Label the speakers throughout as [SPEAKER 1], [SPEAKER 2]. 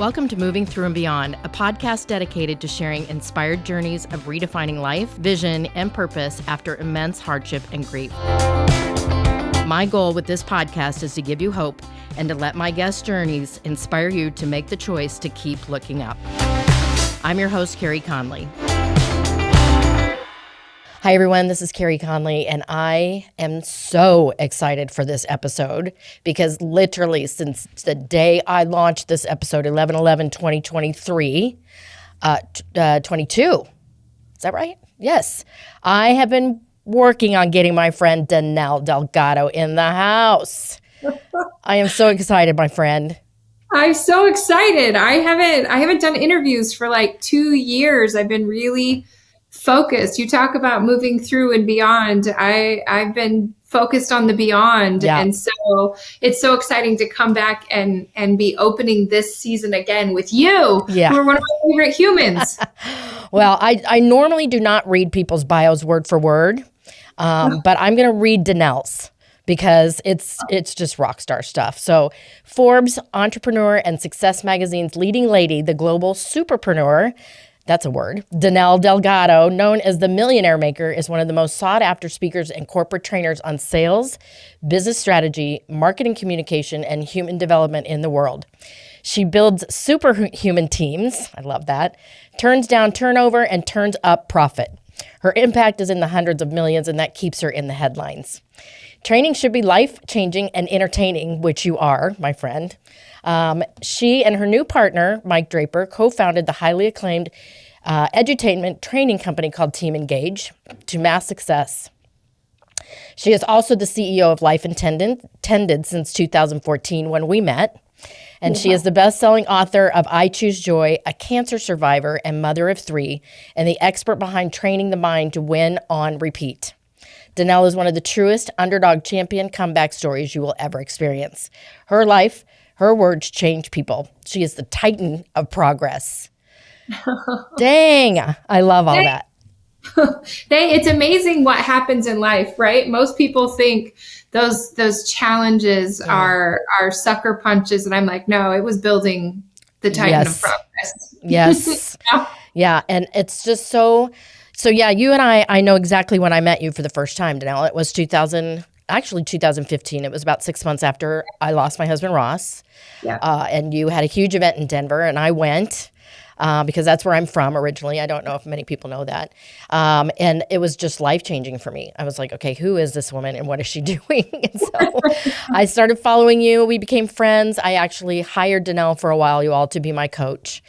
[SPEAKER 1] Welcome to Moving Through and Beyond, a podcast dedicated to sharing inspired journeys of redefining life, vision, and purpose after immense hardship and grief. My goal with this podcast is to give you hope and to let my guest journeys inspire you to make the choice to keep looking up. I'm your host, Carey Conley. Hi, everyone. This is Carey Conley, and I am so excited for this episode because literally since the day I launched this episode, 11/11/2023, 22, is that right? Yes. I have been working on getting my friend Danelle Delgado in the house. I am so excited, my friend.
[SPEAKER 2] I'm so excited. I haven't done interviews for like 2 years. I've been really focused. You talk about moving through and beyond. I've been focused on the beyond.
[SPEAKER 1] Yeah.
[SPEAKER 2] And so it's so exciting to come back and be opening this season again with you,
[SPEAKER 1] Yeah.
[SPEAKER 2] who are one of my favorite humans.
[SPEAKER 1] Well, I normally do not read people's bios word for word, but I'm going to read Danelle's because it's just rock star stuff. So Forbes, Entrepreneur, and Success Magazine's leading lady, the global superpreneur, that's a word, Danelle Delgado, known as the Millionaire Maker, is one of the most sought-after speakers and corporate trainers on sales, business strategy, marketing communication, and human development in the world. She builds superhuman teams, I love that, turns down turnover, and turns up profit. Her impact is in the hundreds of millions, and that keeps her in the headlines. Training should be life-changing and entertaining, which you are, my friend. She and her new partner, Mike Draper, co-founded the highly acclaimed edutainment training company called Team Engage to mass success. She is also the CEO of Life Intended since 2014 when we met. And she is the best-selling author of I Choose Joy, a cancer survivor and mother of 3, and the expert behind training the mind to win on repeat. Danelle is one of the truest underdog champion comeback stories you will ever experience. Her life, her words change people. She is the titan of progress. Dang, I love all that.
[SPEAKER 2] It's amazing what happens in life, right? Most people think those challenges are sucker punches. And I'm like, no, it was building the titan of progress.
[SPEAKER 1] Yes. Yeah. And it's just so yeah, you and I know exactly when I met you for the first time, Danelle. It was 2015. It was about 6 months after I lost my husband, Ross.
[SPEAKER 2] Yeah.
[SPEAKER 1] And you had a huge event in Denver, and I went because that's where I'm from originally. I don't know if many people know that. And it was just life-changing for me. I was like, okay, who is this woman and what is she doing? And so I started following you. We became friends. I actually hired Danelle for a while, you all, to be my coach.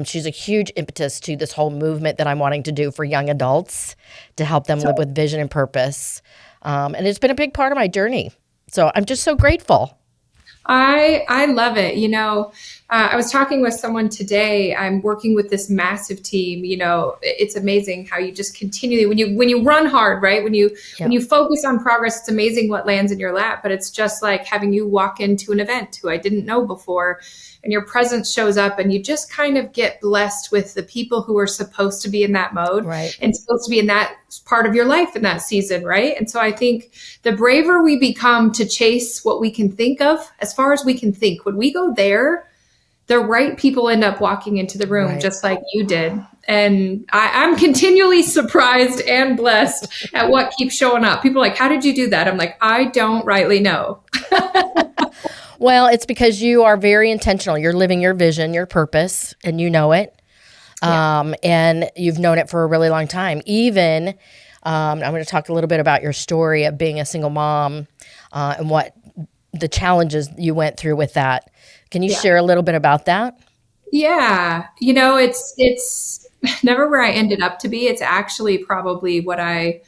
[SPEAKER 1] She's a huge impetus to this whole movement that I'm wanting to do for young adults to help them live with vision and purpose. And it's been a big part of my journey. So I'm just so grateful.
[SPEAKER 2] I love it. You know, I was talking with someone today. I'm working with this massive team. You know, it's amazing how you just continually, when you run hard, right? When you focus on progress, it's amazing what lands in your lap. But it's just like having you walk into an event who I didn't know before, and your presence shows up, and you just kind of get blessed with the people who are supposed to be in that mode,
[SPEAKER 1] right,
[SPEAKER 2] and supposed to be in that part of your life in that season, right? And so I think the braver we become to chase what we can think of, as far as we can think, when we go there, the right people end up walking into the room, right, just like you did. And I'm continually surprised and blessed at what keeps showing up. People are like, how did you do that? I'm like, I don't rightly know.
[SPEAKER 1] Well, it's because you are very intentional. You're living your vision, your purpose, and you know it. And you've known it for a really long time. Even, I'm going to talk a little bit about your story of being a single mom and what the challenges you went through with that. Can you share a little bit about that?
[SPEAKER 2] Yeah. You know, it's never where I ended up to be. It's actually probably what I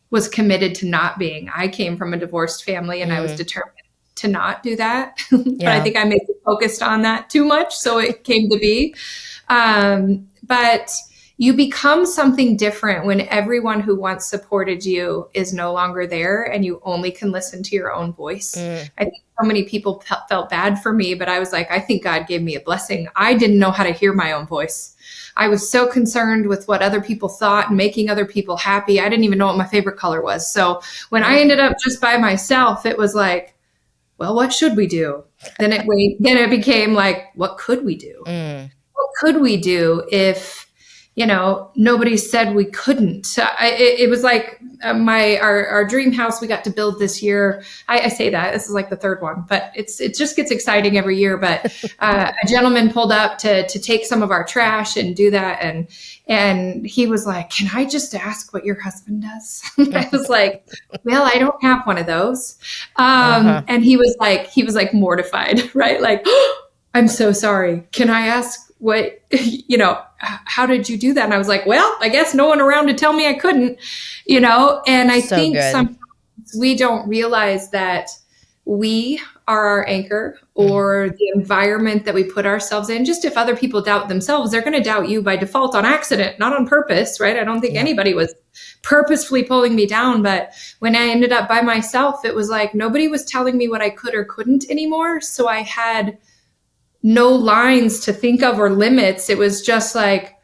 [SPEAKER 2] was committed to not being. I came from a divorced family, and I was determined to not do that. But I think I maybe focused on that too much, so it came to be. But you become something different when everyone who once supported you is no longer there, and you only can listen to your own voice. I think so many people felt bad for me, but I was like, I think God gave me a blessing. I didn't know how to hear my own voice. I was so concerned with what other people thought and making other people happy. I didn't even know what my favorite color was. So when I ended up just by myself, it was like, well, what should we do? Then it became like, what could we do? What could we do if, nobody said we couldn't? So it was like our dream house we got to build this year. I say that this is like the third one, but it just gets exciting every year. But a gentleman pulled up to take some of our trash and do that, and he was like, "Can I just ask what your husband does?" I was like, "Well, I don't have one of those." And he was like mortified, right? Like, oh, "I'm so sorry. Can I ask what, how did you do that?" And I was like, "Well, I guess no one around to tell me I couldn't, and I think sometimes we don't realize that we are our anchor, or the environment that we put ourselves in. Just if other people doubt themselves, they're going to doubt you by default on accident, not on purpose, right? I don't think anybody was purposefully pulling me down. But when I ended up by myself, it was like nobody was telling me what I could or couldn't anymore. So I had no lines to think of or limits. It was just like,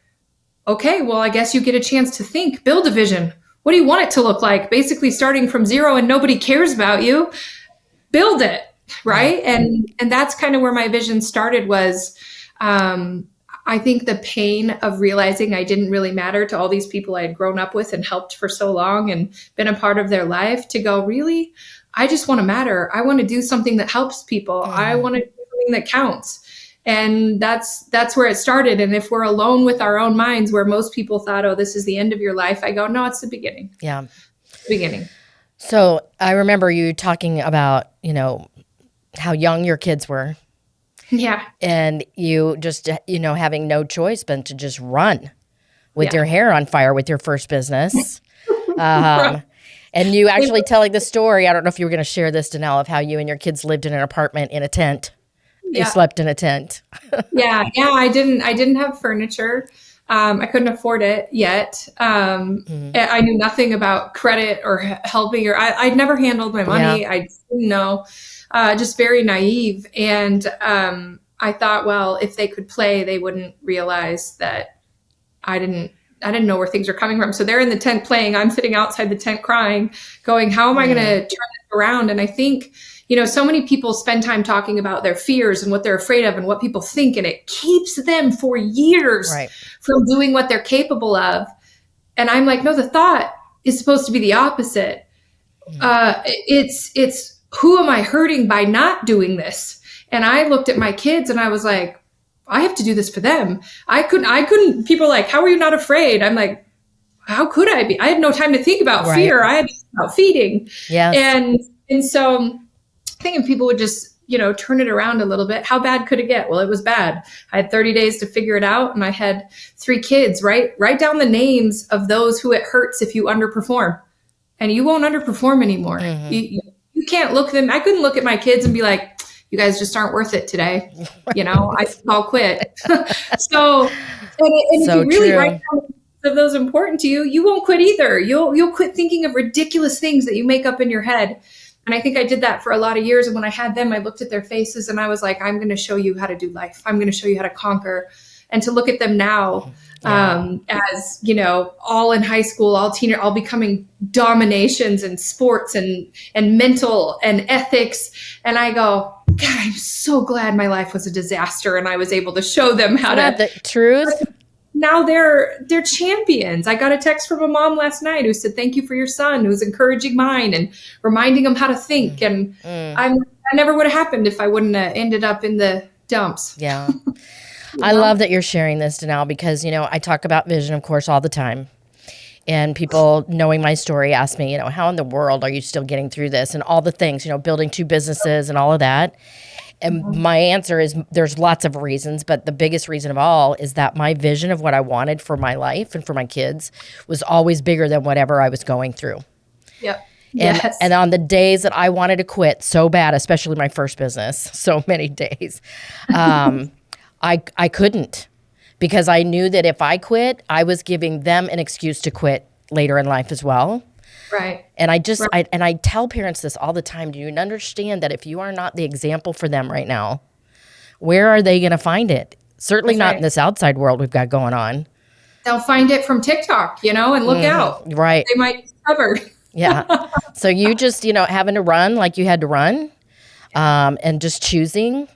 [SPEAKER 2] okay, well, I guess you get a chance to think, build a vision. What do you want it to look like? Basically starting from zero and nobody cares about you. Build it, right? And that's kind of where my vision started was, I think the pain of realizing I didn't really matter to all these people I had grown up with and helped for so long and been a part of their life, to go, really, I just want to matter. I want to do something that helps people. I want to do something that counts. And that's where it started. And if we're alone with our own minds, where most people thought, oh, this is the end of your life, I go, no, it's the beginning.
[SPEAKER 1] Yeah.
[SPEAKER 2] Beginning.
[SPEAKER 1] So I remember you talking about, how young your kids were.
[SPEAKER 2] Yeah.
[SPEAKER 1] And you just, having no choice but to just run with your hair on fire with your first business. And you actually telling the story, I don't know if you were going to share this, Danelle, of how you and your kids lived in an apartment in a tent. You slept in a tent.
[SPEAKER 2] Yeah. I didn't have furniture. I couldn't afford it yet. I knew nothing about credit or helping, or I'd never handled my money. I didn't know, just very naive. And I thought, well, if they could play, they wouldn't realize that I didn't know where things were coming from. So they're in the tent playing. I'm sitting outside the tent crying, going, how am I going to turn this around? And I think, so many people spend time talking about their fears and what they're afraid of and what people think, and it keeps them for years from doing what they're capable of. And I'm like, no, the thought is supposed to be the opposite. It's who am I hurting by not doing this? And I looked at my kids and I was like, I have to do this for them. I couldn't, people are like, how are you not afraid? I'm like, how could I be? I had no time to think about fear. I had to think about feeding. Yes. And so I think if people would just, turn it around a little bit, how bad could it get? Well, it was bad. I had 30 days to figure it out, and I had 3 kids. Write down the names of those who it hurts if you underperform, and you won't underperform anymore. You can't look at them. I couldn't look at my kids and be like, you guys just aren't worth it today. I'll quit. So if you really write down of those important to you, you won't quit either. You'll quit thinking of ridiculous things that you make up in your head. And I think I did that for a lot of years. And when I had them, I looked at their faces and I was like, I'm going to show you how to do life. I'm going to show you how to conquer. And to look at them now, as, all in high school, all becoming dominations and sports and mental and ethics. And I go, God, I'm so glad my life was a disaster. And I was able to show them how to.
[SPEAKER 1] The truth.
[SPEAKER 2] Now they're champions. I got a text from a mom last night who said, thank you for your son, who's encouraging mine and reminding him how to think. And I never would have happened if I wouldn't have ended up in the dumps.
[SPEAKER 1] Yeah. I love that you're sharing this, Danelle, because, I talk about vision, of course, all the time. And people knowing my story ask me, how in the world are you still getting through this? And all the things, building 2 businesses and all of that. And my answer is there's lots of reasons, but the biggest reason of all is that my vision of what I wanted for my life and for my kids was always bigger than whatever I was going through.
[SPEAKER 2] Yep.
[SPEAKER 1] And on the days that I wanted to quit so bad, especially my first business, so many days, I couldn't, because I knew that if I quit, I was giving them an excuse to quit later in life as well.
[SPEAKER 2] Right.
[SPEAKER 1] And I tell parents this all the time. Do you understand that if you are not the example for them right now, where are they going to find it? Certainly not in this outside world we've got going on.
[SPEAKER 2] They'll find it from TikTok, and look out.
[SPEAKER 1] Right.
[SPEAKER 2] They might discover.
[SPEAKER 1] Yeah. So you just, having to run like you had to run. and just choosing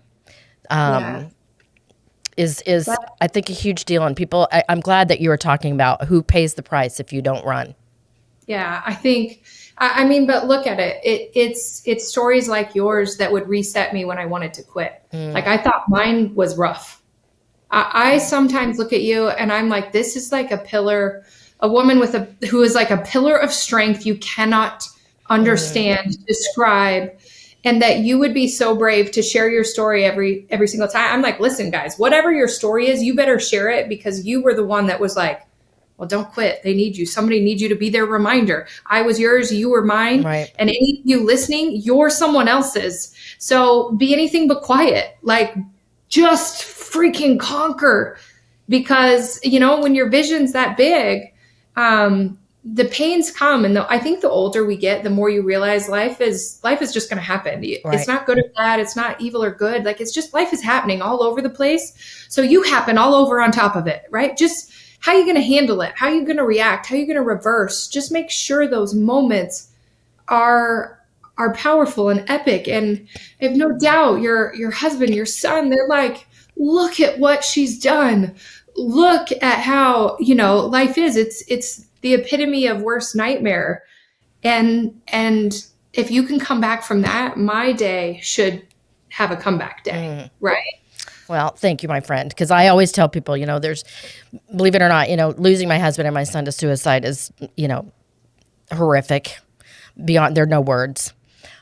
[SPEAKER 1] is I think a huge deal. And people, I'm glad that you were talking about who pays the price if you don't run.
[SPEAKER 2] Yeah, I think, I mean, but look at it. It's stories like yours that would reset me when I wanted to quit. Like I thought mine was rough. I sometimes look at you and I'm like, this is like a pillar, a woman who is like a pillar of strength you cannot understand, describe, and that you would be so brave to share your story every single time. I'm like, listen, guys, whatever your story is, you better share it, because you were the one that was like, well, don't quit. They need you. Somebody needs you to be their reminder. I was yours. You were mine.
[SPEAKER 1] Right.
[SPEAKER 2] And any of you listening, you're someone else's. So be anything but quiet. Like, just freaking conquer, because, you know, when your vision's that big, the pains come. And I think the older we get, the more you realize life is just going to happen.
[SPEAKER 1] Right.
[SPEAKER 2] It's not good or bad. It's not evil or good. Like, it's just, life is happening all over the place. So you happen all over on top of it, right? Just how are you going to handle it? How are you going to react? How are you going to reverse? Just make sure those moments are powerful and epic. And I have no doubt your husband, your son, they're like, look at what she's done. Look at how, you know, life is. It's the epitome of worst nightmare. And if you can come back from that, my day should have a comeback day, right?
[SPEAKER 1] Well, thank you, my friend. Because I always tell people, you know, believe it or not, you know, losing my husband and my son to suicide is, you know, horrific. Beyond, there are no words.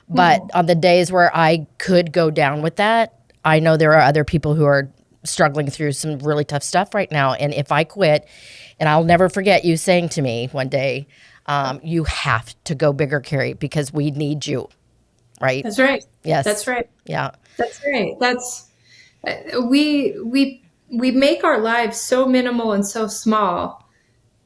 [SPEAKER 1] But on the days where I could go down with that, I know there are other people who are struggling through some really tough stuff right now. And if I quit, and I'll never forget you saying to me one day, you have to go bigger, Carey, because we need you. Right?
[SPEAKER 2] That's right.
[SPEAKER 1] Yes.
[SPEAKER 2] That's right.
[SPEAKER 1] Yeah.
[SPEAKER 2] That's right. We make our lives so minimal and so small,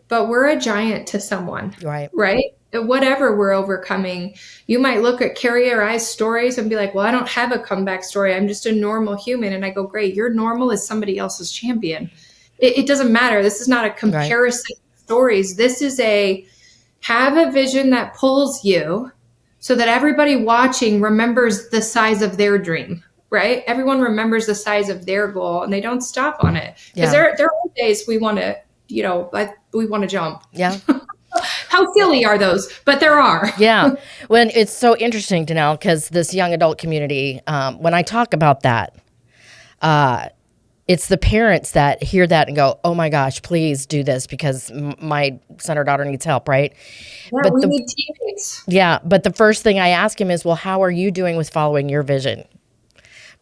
[SPEAKER 2] but we're a giant to someone.
[SPEAKER 1] Right.
[SPEAKER 2] Right? Whatever we're overcoming, you might look at Carey or I's stories and be like, well, I don't have a comeback story. I'm just a normal human. And I go, great. Your normal is somebody else's champion. It doesn't matter. This is not a comparison of stories. This is have a vision that pulls you so that everybody watching remembers the size of their dream, right? Everyone remembers the size of their goal and they don't stop on it. Because there are days we want to, you know, we want to jump.
[SPEAKER 1] Yeah.
[SPEAKER 2] How silly are those? But there are.
[SPEAKER 1] Yeah. When it's so interesting, Danelle, because this young adult community, when I talk about that, it's the parents that hear that and go, oh my gosh, please do this because my son or daughter needs help, right?
[SPEAKER 2] Yeah,
[SPEAKER 1] but
[SPEAKER 2] we need teammates.
[SPEAKER 1] Yeah. But the first thing I ask him is, well, how are you doing with following your vision?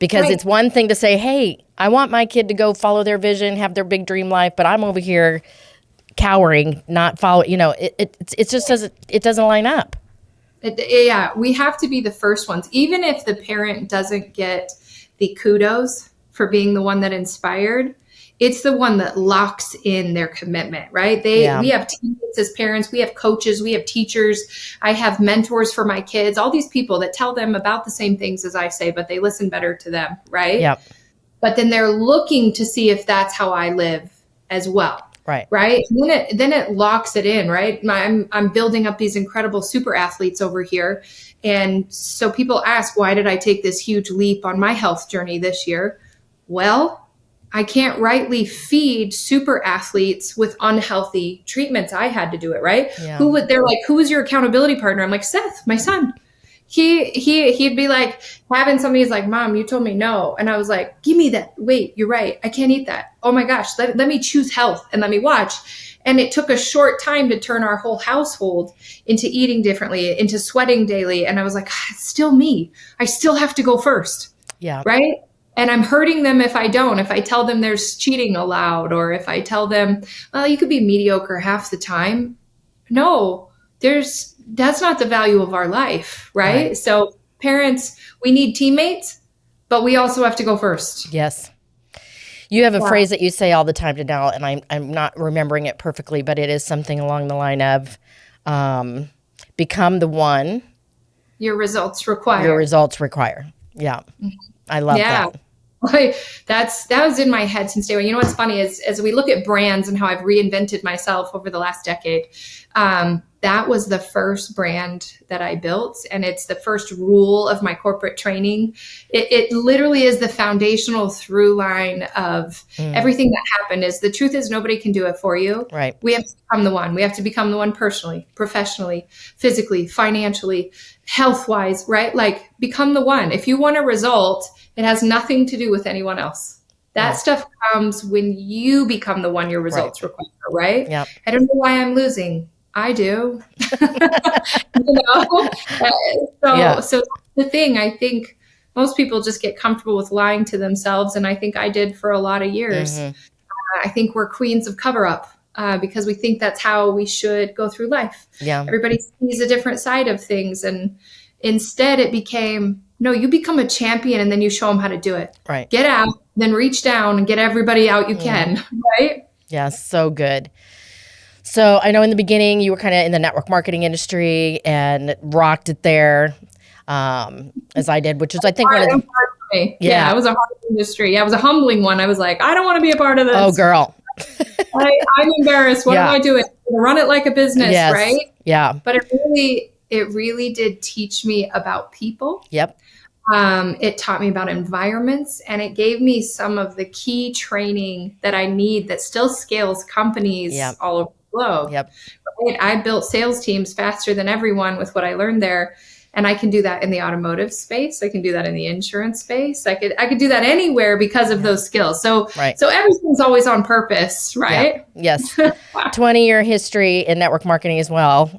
[SPEAKER 1] Because it's one thing to say, hey, I want my kid to go follow their vision, have their big dream life, but I'm over here cowering, not follow, you know, it just doesn't line up.
[SPEAKER 2] Yeah, we have to be the first ones. Even if the parent doesn't get the kudos for being the one that inspired, it's the one that locks in their commitment, right? We have teammates as parents, we have coaches, we have teachers. I have mentors for my kids, all these people that tell them about the same things as I say, but they listen better to them, right?
[SPEAKER 1] Yep.
[SPEAKER 2] But then they're looking to see if that's how I live as well.
[SPEAKER 1] Right.
[SPEAKER 2] Right. Then it locks it in. Right. I'm building up these incredible super athletes over here. And so people ask, why did I take this huge leap on my health journey this year? Well, I can't rightly feed super athletes with unhealthy treatments. I had to do it. Right.
[SPEAKER 3] Yeah.
[SPEAKER 2] They're like, who is your accountability partner? I'm like, Seth, my son. He'd be like having somebody's like, Mom, you told me no. And I was like, give me that. Wait, you're right. I can't eat that. Oh my gosh. Let me choose health and let me watch. And it took a short time to turn our whole household into eating differently, into sweating daily. And I was like, it's still me. I still have to go first.
[SPEAKER 1] Yeah.
[SPEAKER 2] Right. And I'm hurting them if I don't, if I tell them there's cheating allowed, or if I tell them, well, you could be mediocre half the time. No, that's not the value of our life, right? So parents, we need teammates, but we also have to go first.
[SPEAKER 1] Yes. You have a phrase that you say all the time, Danelle, and I'm not remembering it perfectly, but it is something along the line of become the one
[SPEAKER 2] your results require.
[SPEAKER 1] Your results require. Yeah. I love that.
[SPEAKER 2] That was in my head since day one. You know what's funny is as we look at brands and how I've reinvented myself over the last decade, That was the first brand that I built, and it's the first rule of my corporate training. It literally is the foundational through line of everything that happened. Is the truth is nobody can do it for you.
[SPEAKER 1] Right.
[SPEAKER 2] We have to become the one. We have to become the one personally, professionally, physically, financially, health-wise, right? Like become the one. If you want a result, it has nothing to do with anyone else. That stuff comes when you become the one your results require, right?
[SPEAKER 1] Yep.
[SPEAKER 2] I don't know why I'm losing. I do. So the thing, I think most people just get comfortable with lying to themselves. And I think I did for a lot of years. I think we're queens of cover up because we think that's how we should go through life.
[SPEAKER 1] Yeah.
[SPEAKER 2] Everybody sees a different side of things. And instead it became, no, you become a champion and then you show them how to do it.
[SPEAKER 1] Right.
[SPEAKER 2] Get out, then reach down and get everybody out you can. Right.
[SPEAKER 1] Yeah. So good. So I know in the beginning you were kind of in the network marketing industry and rocked it there, as I did, which is I think one of the
[SPEAKER 2] yeah, it was a hard industry. Yeah, it was a humbling one. I was like, I don't want to be a part of this.
[SPEAKER 1] Oh, girl,
[SPEAKER 2] I'm embarrassed. What am I doing? Run it like a business, right?
[SPEAKER 1] Yeah.
[SPEAKER 2] But it really did teach me about people.
[SPEAKER 1] Yep.
[SPEAKER 2] It taught me about environments, and it gave me some of the key training that I need that still scales companies all over the globe.
[SPEAKER 1] Yep.
[SPEAKER 2] Right? I built sales teams faster than everyone with what I learned there. And I can do that in the automotive space. I can do that in the insurance space. I could do that anywhere because of those skills. So everything's always on purpose, right?
[SPEAKER 1] Yeah. Yes. 20-year history in network marketing as well.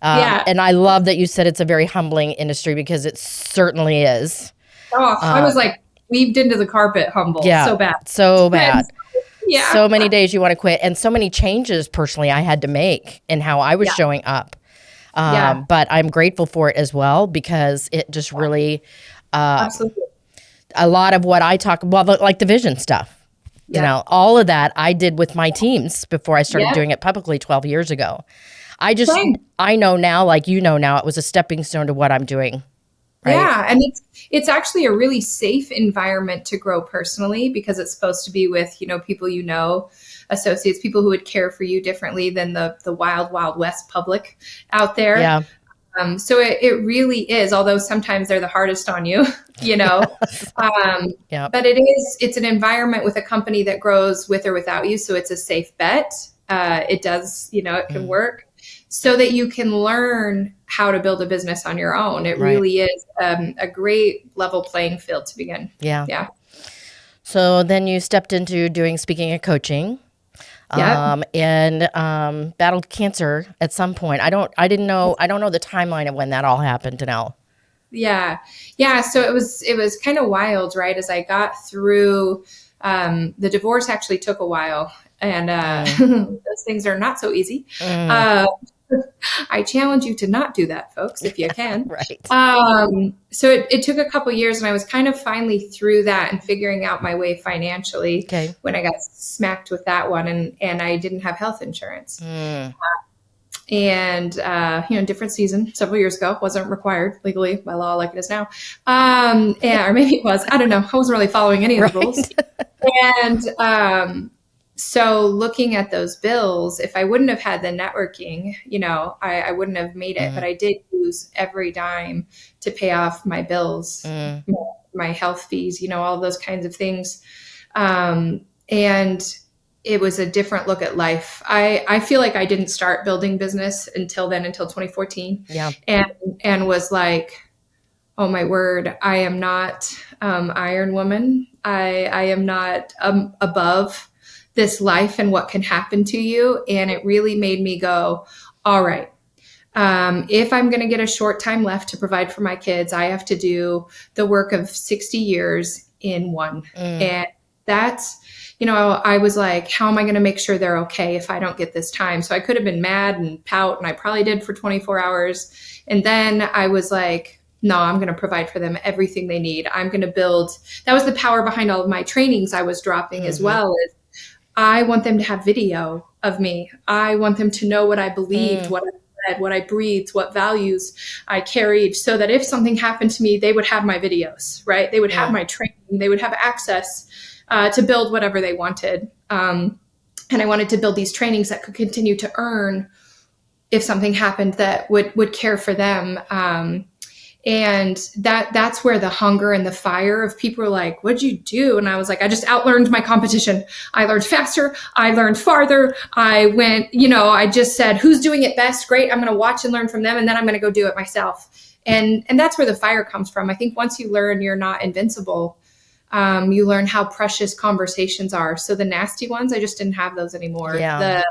[SPEAKER 1] And I love that you said it's a very humbling industry because it certainly is.
[SPEAKER 2] Oh, I was like weaved into the carpet humble.
[SPEAKER 1] Yeah.
[SPEAKER 2] So bad.
[SPEAKER 1] So bad.
[SPEAKER 2] Yeah.
[SPEAKER 1] So many days you want to quit, and so many changes personally I had to make in how I was showing up. But I'm grateful for it as well because it just really,
[SPEAKER 2] absolutely,
[SPEAKER 1] a lot of what I talk about, like the vision stuff, you know, all of that I did with my teams before I started doing it publicly 12 years ago. I know now, like you know now, it was a stepping stone to what I'm doing. Right?
[SPEAKER 2] Yeah, and it's actually a really safe environment to grow personally because it's supposed to be with, people associates, people who would care for you differently than the wild, wild west public out there.
[SPEAKER 1] Yeah.
[SPEAKER 2] So it really is, although sometimes they're the hardest on you, but it's an environment with a company that grows with or without you. So it's a safe bet. It does, it can work so that you can learn how to build a business on your own. It really is a great level playing field to begin.
[SPEAKER 1] Yeah.
[SPEAKER 2] Yeah.
[SPEAKER 1] So then you stepped into doing speaking and coaching. And battled cancer at some point. I don't know the timeline of when that all happened, Danelle.
[SPEAKER 2] Yeah. So it was kind of wild, right? As I got through, the divorce actually took a while, and those things are not so easy. I challenge you to not do that, folks, if you can.
[SPEAKER 1] Right.
[SPEAKER 2] So it took a couple years, and I was kind of finally through that and figuring out my way financially when I got smacked with that one, and I didn't have health insurance. And different season several years ago, wasn't required legally by law like it is now. Or maybe it was, I don't know. I wasn't really following any of the rules. And so looking at those bills, if I wouldn't have had the networking, I wouldn't have made it, but I did use every dime to pay off my bills, my health fees, all of those kinds of things. And it was a different look at life. I feel like I didn't start building business until 2014.
[SPEAKER 1] Yeah.
[SPEAKER 2] And was like, oh my word, I am not Iron Woman. I am not above this life and what can happen to you. And it really made me go, all right, if I'm going to get a short time left to provide for my kids, I have to do the work of 60 years in one. And that's, I was like, how am I going to make sure they're okay if I don't get this time? So I could have been mad and pout, and I probably did for 24 hours. And then I was like, no, I'm going to provide for them everything they need. I'm going to build. That was the power behind all of my trainings I was dropping as well. Is I want them to have video of me. I want them to know what I believed, what I said, what I breathed, what values I carried, so that if something happened to me, they would have my videos, right? They would have my training. They would have access to build whatever they wanted. And I wanted to build these trainings that could continue to earn if something happened, that would care for them. And that's where the hunger and the fire of people are like, what'd you do? And I was like, I just outlearned my competition. I learned faster. I learned farther. I went, I just said, who's doing it best? Great. I'm going to watch and learn from them. And then I'm going to go do it myself. And that's where the fire comes from. I think once you learn you're not invincible, you learn how precious conversations are. So the nasty ones, I just didn't have those anymore.
[SPEAKER 1] Yeah.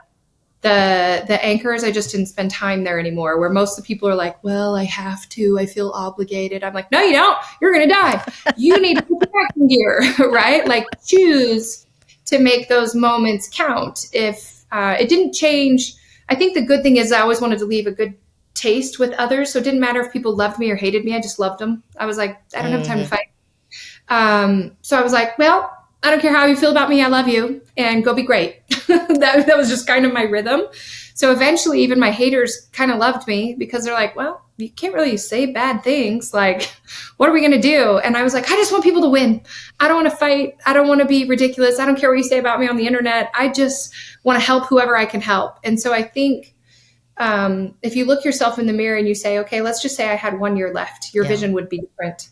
[SPEAKER 2] The anchors, I just didn't spend time there anymore, where most of the people are like, well, I have to, I feel obligated. I'm like, no, you don't. You're going to die. You need to put the acting gear, right? Like, choose to make those moments count. If it didn't change, I think the good thing is I always wanted to leave a good taste with others. So it didn't matter if people loved me or hated me. I just loved them. I was like, I don't have time to fight. So I was like, well, I don't care how you feel about me. I love you, and go be great. that was just kind of my rhythm. So eventually even my haters kind of loved me, because they're like, well, you can't really say bad things. Like, what are we going to do? And I was like, I just want people to win. I don't want to fight. I don't want to be ridiculous. I don't care what you say about me on the internet. I just want to help whoever I can help. And so I think if you look yourself in the mirror and you say, okay, let's just say I had 1 year left, your vision would be different.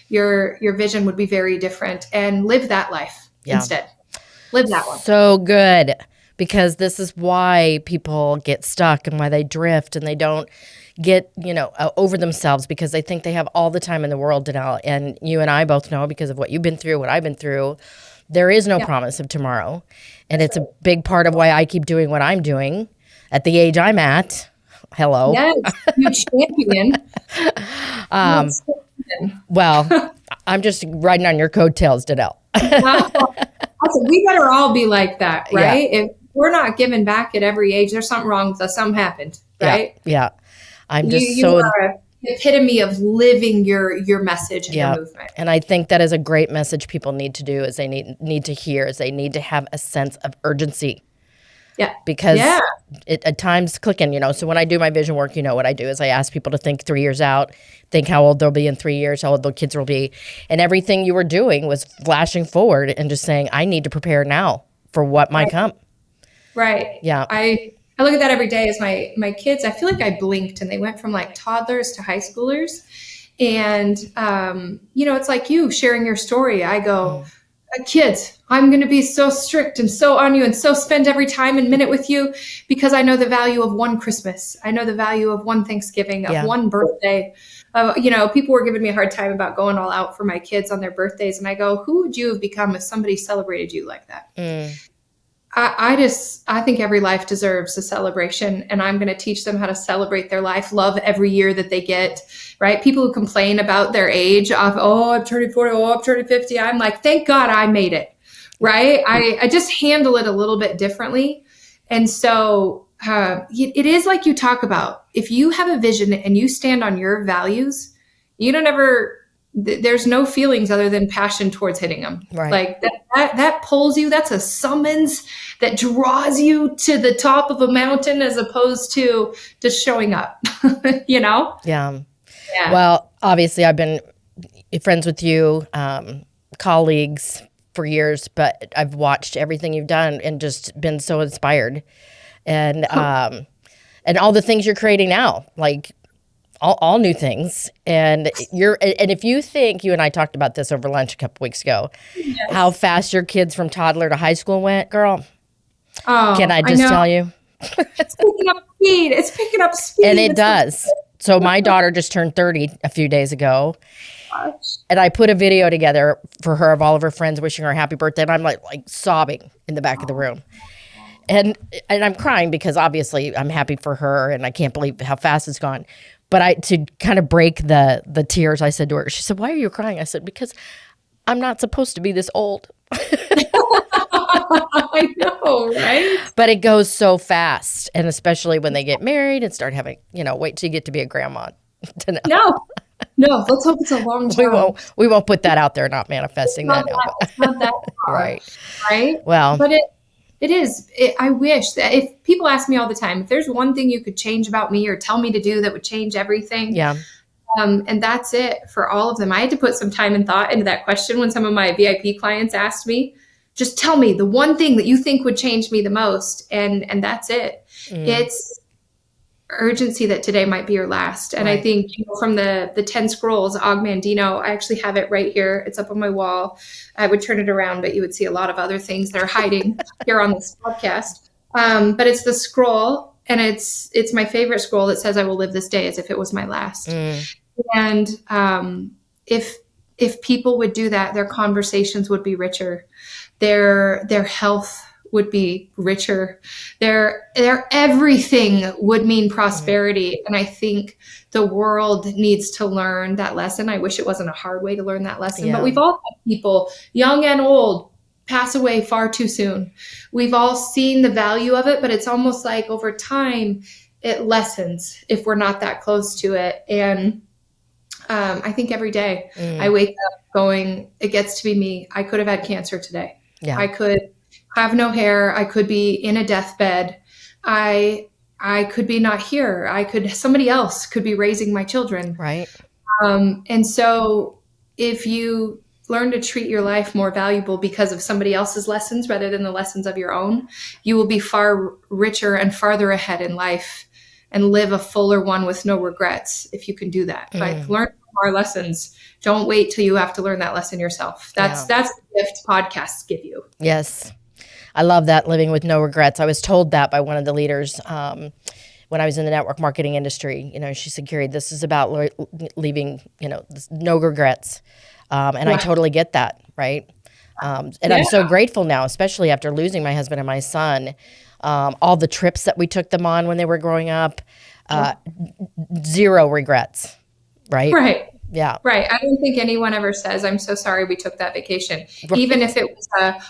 [SPEAKER 2] Your vision would be very different, and live that life instead. Live that one.
[SPEAKER 1] So good, because this is why people get stuck and why they drift and they don't get, over themselves, because they think they have all the time in the world, Danelle. And you and I both know, because of what you've been through, what I've been through, there is no promise of tomorrow. And it's a big part of why I keep doing what I'm doing at the age I'm at. Hello.
[SPEAKER 2] Yes, you champion.
[SPEAKER 1] Well, I'm just riding on your coattails, Danelle.
[SPEAKER 2] We better all be like that, right? Yeah. If we're not giving back at every age, there's something wrong with us. Something happened, right?
[SPEAKER 1] Yeah. I'm just
[SPEAKER 2] you are the epitome of living your message and your movement.
[SPEAKER 1] And I think that is a great message people need to do, is they need to hear, is they need to have a sense of urgency.
[SPEAKER 2] Yeah.
[SPEAKER 1] Because it at times clicking, So when I do my vision work, what I do is I ask people to think 3 years out, think how old they'll be in 3 years, how old their kids will be. And everything you were doing was flashing forward and just saying, I need to prepare now for what might come.
[SPEAKER 2] Right.
[SPEAKER 1] Yeah.
[SPEAKER 2] I look at that every day as my kids, I feel like I blinked and they went from like toddlers to high schoolers. And, it's like you sharing your story. I go, kids, I'm going to be so strict and so on you and so spend every time and minute with you, because I know the value of one Christmas. I know the value of one Thanksgiving, of one birthday. People were giving me a hard time about going all out for my kids on their birthdays. And I go, who would you have become if somebody celebrated you like that? I think every life deserves a celebration, and I'm going to teach them how to celebrate their life, love every year that they get, right? People who complain about their age of, I'm turning 40, I'm turning 50. I'm like, thank God I made it, right? I just handle it a little bit differently. And so it is like you talk about, if you have a vision and you stand on your values, there's no feelings other than passion towards hitting them.
[SPEAKER 1] Right.
[SPEAKER 2] Like that pulls you. That's a summons that draws you to the top of a mountain, as opposed to just showing up,
[SPEAKER 1] Yeah. Well, obviously I've been friends with you, colleagues for years, but I've watched everything you've done and just been so inspired, and all the things you're creating now, like all new things. And if you think, you and I talked about this over lunch a couple weeks ago, how fast your kids from toddler to high school went, girl. Oh, can I just tell you?
[SPEAKER 2] It's picking up speed. It's picking up speed.
[SPEAKER 1] And it does. So my daughter just turned 30 a few days ago. Gosh. And I put a video together for her of all of her friends wishing her a happy birthday. And I'm like sobbing in the back of the room. And I'm crying because obviously I'm happy for her and I can't believe how fast it's gone. But to kind of break the tears, I said to her, she said, why are you crying? I said, because I'm not supposed to be this old.
[SPEAKER 2] I know, right?
[SPEAKER 1] But it goes so fast. And especially when they get married and start having, wait till you get to be a grandma.
[SPEAKER 2] No, let's hope it's a long time.
[SPEAKER 1] We won't put that out there, not manifesting that now.
[SPEAKER 2] It's not that far, right?
[SPEAKER 1] Well.
[SPEAKER 2] But it is. I wish that if people ask me all the time, if there's one thing you could change about me or tell me to do that would change everything.
[SPEAKER 1] Yeah.
[SPEAKER 2] And that's it for all of them. I had to put some time and thought into that question when some of my VIP clients asked me, just tell me the one thing that you think would change me the most. And that's it. It's urgency that today might be your last. And I think from the 10 scrolls, Og Mandino, I actually have it right here. It's up on my wall. I would turn it around, but you would see a lot of other things that are hiding here on this podcast. But it's the scroll, and it's my favorite scroll that says, I will live this day as if it was my last. And if people would do that, their conversations would be richer. Their health would be richer. Their everything would mean prosperity. And I think the world needs to learn that lesson. I wish it wasn't a hard way to learn that lesson, but we've all had people, young and old, pass away far too soon. We've all seen the value of it, but it's almost like over time, it lessens if we're not that close to it. And I think every day I wake up going, it gets to be me. I could have had cancer today. I could have no hair. I could be in a deathbed. I could be not here. Somebody else could be raising my children.
[SPEAKER 1] Right.
[SPEAKER 2] And so if you learn to treat your life more valuable because of somebody else's lessons rather than the lessons of your own, you will be far richer and farther ahead in life and live a fuller one with no regrets if you can do that. Like, learn from our lessons. Don't wait till you have to learn that lesson yourself. That's the gift podcasts give you.
[SPEAKER 1] Yes. I love that, living with no regrets. I was told that by one of the leaders when I was in the network marketing industry. She said, Carey, this is about leaving, no regrets. And I totally get that, right? And I'm so grateful now, especially after losing my husband and my son. All the trips that we took them on when they were growing up, zero regrets, right?
[SPEAKER 2] Right.
[SPEAKER 1] Yeah.
[SPEAKER 2] Right. I don't think anyone ever says, I'm so sorry we took that vacation. Even if it was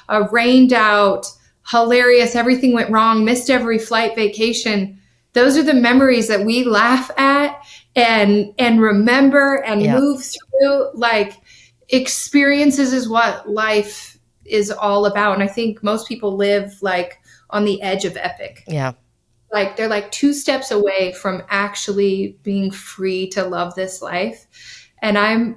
[SPEAKER 2] a rained out, hilarious, everything went wrong, missed every flight vacation. Those are the memories that we laugh at and remember and move through. Like, experiences is what life is all about. And I think most people live like on the edge of epic.
[SPEAKER 1] Yeah.
[SPEAKER 2] Like, they're like 2 steps away from actually being free to love this life. And I'm,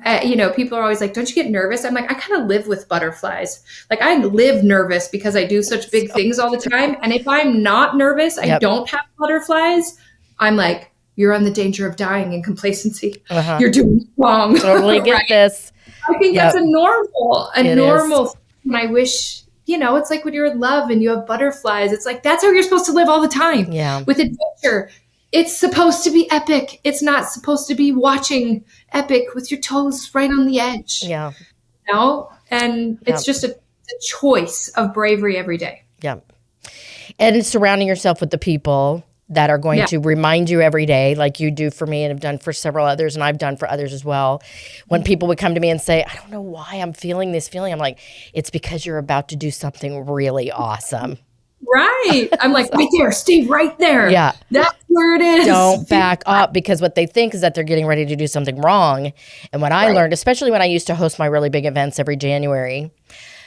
[SPEAKER 2] people are always like, don't you get nervous? I'm like, I kind of live with butterflies. Like, I live nervous because I do such big things all the time. And if I'm not nervous, I don't have butterflies, I'm like, you're on the danger of dying in complacency. You're doing wrong.
[SPEAKER 1] Totally get this.
[SPEAKER 2] I think that's a normal thing. And I wish, it's like when you're in love and you have butterflies, it's like, that's how you're supposed to live all the time.
[SPEAKER 1] Yeah.
[SPEAKER 2] With adventure. It's supposed to be epic. It's not supposed to be watching epic with your toes right on the edge.
[SPEAKER 1] Yeah.
[SPEAKER 2] And it's just a choice of bravery every day.
[SPEAKER 1] Yeah. And surrounding yourself with the people that are going to remind you every day, like you do for me and have done for several others, and I've done for others as well. When people would come to me and say, I don't know why I'm feeling this feeling, I'm like, it's because you're about to do something really awesome.
[SPEAKER 2] Right. I'm like, right there, stay right there.
[SPEAKER 1] Yeah.
[SPEAKER 2] That's where it is.
[SPEAKER 1] Don't back up, because what they think is that they're getting ready to do something wrong. And what I learned, especially when I used to host my really big events every January,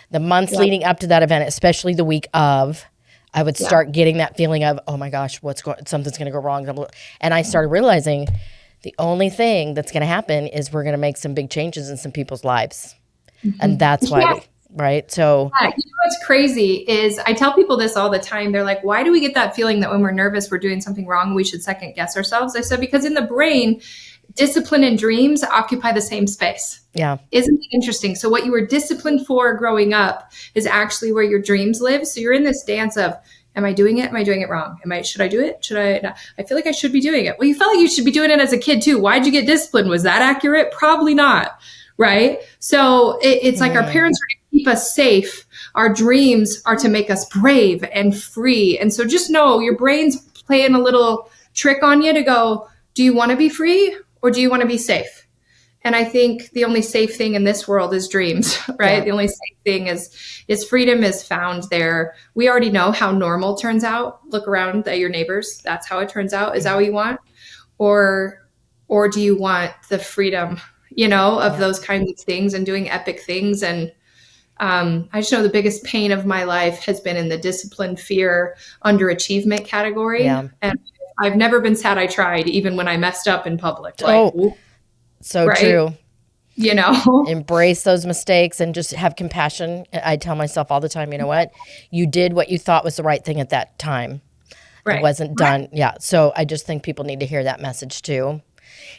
[SPEAKER 1] the months leading up to that event, especially the week of, I would start getting that feeling of, oh my gosh, something's going to go wrong. And I started realizing the only thing that's going to happen is we're going to make some big changes in some people's lives. And that's why right? So
[SPEAKER 2] what's crazy is I tell people this all the time. They're like, why do we get that feeling that when we're nervous, we're doing something wrong, we should second guess ourselves? I said, because in the brain, discipline and dreams occupy the same space.
[SPEAKER 1] Yeah.
[SPEAKER 2] Isn't it interesting? So what you were disciplined for growing up is actually where your dreams live. So you're in this dance of, am I doing it? Am I doing it wrong? Should I do it? Should I not? I feel like I should be doing it. Well, you felt like you should be doing it as a kid too. Why'd you get disciplined? Was that accurate? Probably not. Right. So it's like our parents are to keep us safe. Our dreams are to make us brave and free. And so just know your brain's playing a little trick on you to go, do you want to be free or do you want to be safe? And I think the only safe thing in this world is dreams, right? Yeah. The only safe thing is freedom is found there. We already know how normal turns out. Look around at your neighbors. That's how it turns out. Is that what you want? Or do you want the freedom, of those kinds of things and doing epic things? And I just know the biggest pain of my life has been in the discipline, fear, underachievement category. Yeah. And I've never been sad I tried, even when I messed up in public.
[SPEAKER 1] So right? True. Embrace those mistakes and just have compassion. I tell myself all the time, you know what? You did what you thought was the right thing at that time. It wasn't done. Yeah. So I just think people need to hear that message too.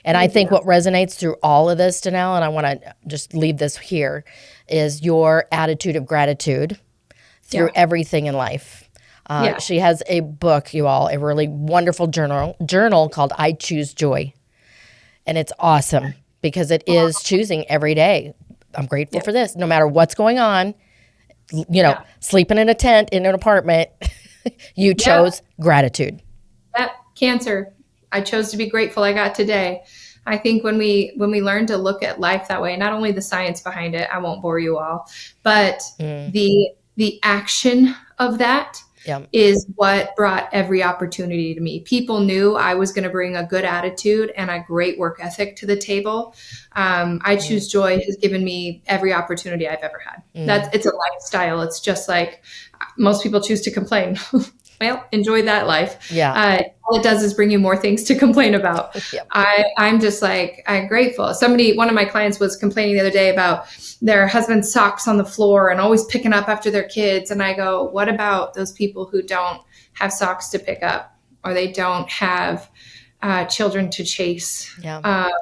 [SPEAKER 1] And I think what resonates through all of this, Danelle, and I want to just leave this here, is your attitude of gratitude through everything in life. She has a book, you all, a really wonderful journal called I Choose Joy. And it's awesome because it is choosing every day. I'm grateful for this. No matter what's going on, sleeping in a tent in an apartment, you chose gratitude.
[SPEAKER 2] Cancer. I chose to be grateful I got today. I think when we learn to look at life that way, not only the science behind it, I won't bore you all, but the action of that is what brought every opportunity to me. People knew I was going to bring a good attitude and a great work ethic to the table. I Choose Joy has given me every opportunity I've ever had. It's a lifestyle. It's just like most people choose to complain. Well, enjoy that life. All it does is bring you more things to complain about. I'm just like, I'm grateful. One of my clients was complaining the other day about their husband's socks on the floor and always picking up after their kids. And I go, what about those people who don't have socks to pick up, or they don't have children to chase? I'm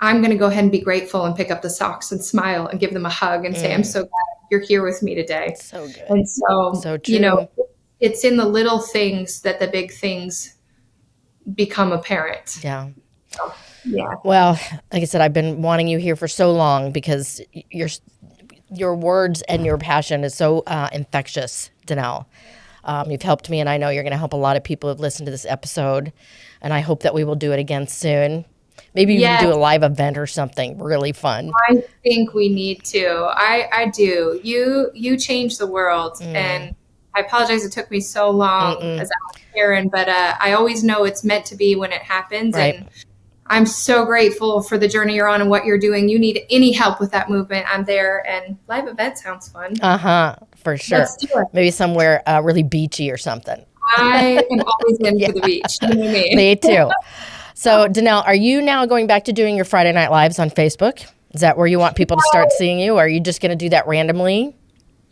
[SPEAKER 2] going to go ahead and be grateful and pick up the socks and smile and give them a hug and say, I'm so glad you're here with me today.
[SPEAKER 1] So good.
[SPEAKER 2] And so
[SPEAKER 1] true.
[SPEAKER 2] It's in the little things that the big things become apparent.
[SPEAKER 1] Yeah. Well, like I said, I've been wanting you here for so long because your words and your passion is so infectious, Danelle. You've helped me, and I know you're going to help a lot of people who've listened to this episode, and I hope that we will do it again soon. Maybe we can do a live event or something really fun.
[SPEAKER 2] I think we need to. I do. You change the world, and I apologize it took me so long as I was Karen, but I always know it's meant to be when it happens. And I'm so grateful for the journey you're on and what you're doing. You need any help with that movement, I'm there. And live event sounds fun.
[SPEAKER 1] For sure.
[SPEAKER 2] Let's do it.
[SPEAKER 1] Maybe somewhere really beachy or something.
[SPEAKER 2] I am always in for the beach. You know me.
[SPEAKER 1] Me too. So, Danelle, are you now going back to doing your Friday Night Lives on Facebook? Is that where you want people to start seeing you? Or are you just going to do that randomly?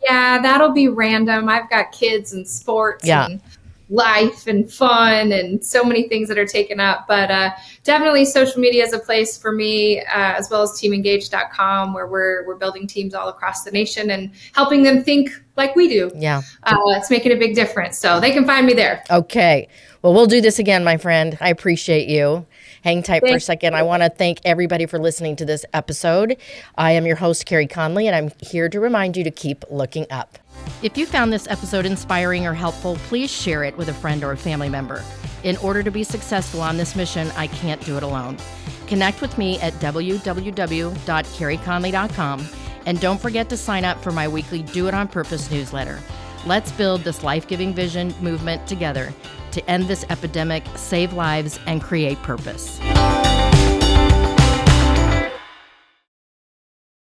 [SPEAKER 2] Yeah, that'll be random. I've got kids and sports and life and fun and so many things that are taken up. But definitely social media is a place for me, as well as teamengage.com, where we're building teams all across the nation and helping them think like we do. It's making a big difference. So they can find me there.
[SPEAKER 1] Okay. Well, we'll do this again, my friend. I appreciate you. Hang tight for a second. I want to thank everybody for listening to this episode. I am your host, Carey Conley, and I'm here to remind you to keep looking up. If you found this episode inspiring or helpful, please share it with a friend or a family member. In order to be successful on this mission, I can't do it alone. Connect with me at www.careyconley.com, and don't forget to sign up for my weekly Do It On Purpose newsletter. Let's build this life-giving vision movement together to end this epidemic, save lives, and create purpose.